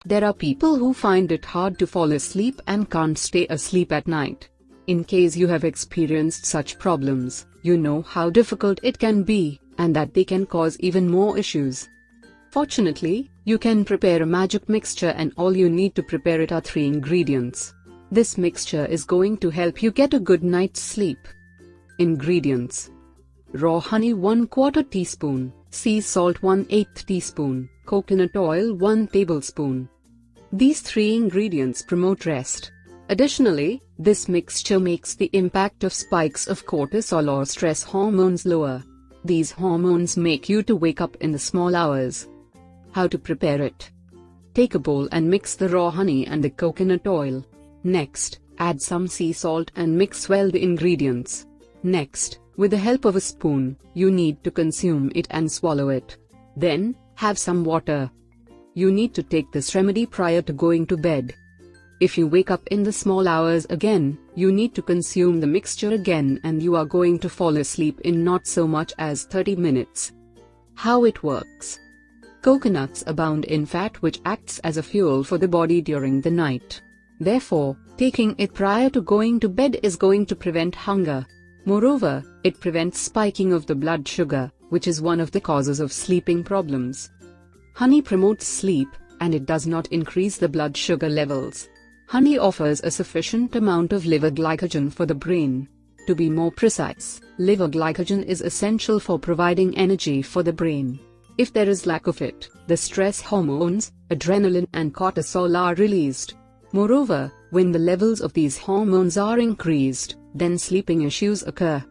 There are people who find it hard to fall asleep and can't stay asleep at night. In case you have experienced such problems, you know how difficult it can be, and that they can cause even more issues. Fortunately, you can prepare a magic mixture, and all you need to prepare it are 3 ingredients. This mixture is going to help you get a good night's sleep. Ingredients: raw honey 1/4 teaspoon, sea salt 1/8 teaspoon, coconut oil 1 tablespoon. These 3 ingredients promote rest. Additionally, this mixture makes the impact of spikes of cortisol or stress hormones lower. These hormones make you to wake up in the small hours. How to prepare it? Take a bowl and mix the raw honey and the coconut oil. Next, add some sea salt and mix well the ingredients. Next, with the help of a spoon, you need to consume it and swallow it. Then, have some water. You need to take this remedy prior to going to bed. If you wake up in the small hours again, you need to consume the mixture again, and you are going to fall asleep in not so much as 30 minutes. How it works? Coconuts abound in fat, which acts as a fuel for the body during the night. Therefore, taking it prior to going to bed is going to prevent hunger. Moreover, it prevents spiking of the blood sugar, which is one of the causes of sleeping problems. Honey promotes sleep, and it does not increase the blood sugar levels. Honey offers a sufficient amount of liver glycogen for the brain. To be more precise, liver glycogen is essential for providing energy for the brain. If there is lack of it, the stress hormones, adrenaline and cortisol are released. Moreover, when the levels of these hormones are increased, then sleeping issues occur.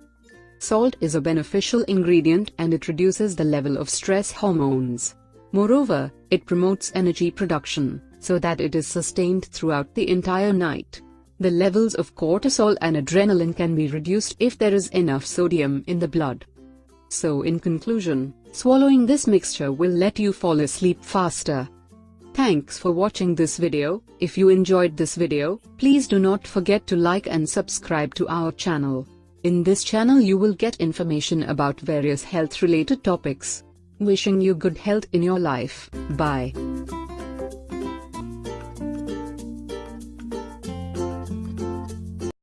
Salt is a beneficial ingredient, and it reduces the level of stress hormones. Moreover, it promotes energy production, so that it is sustained throughout the entire night. The levels of cortisol and adrenaline can be reduced if there is enough sodium in the blood. So in conclusion, swallowing this mixture will let you fall asleep faster. Thanks for watching this video. If you enjoyed this video, please do not forget to like and subscribe to our channel. In this channel you will get information about various health-related topics. Wishing you good health in your life. Bye.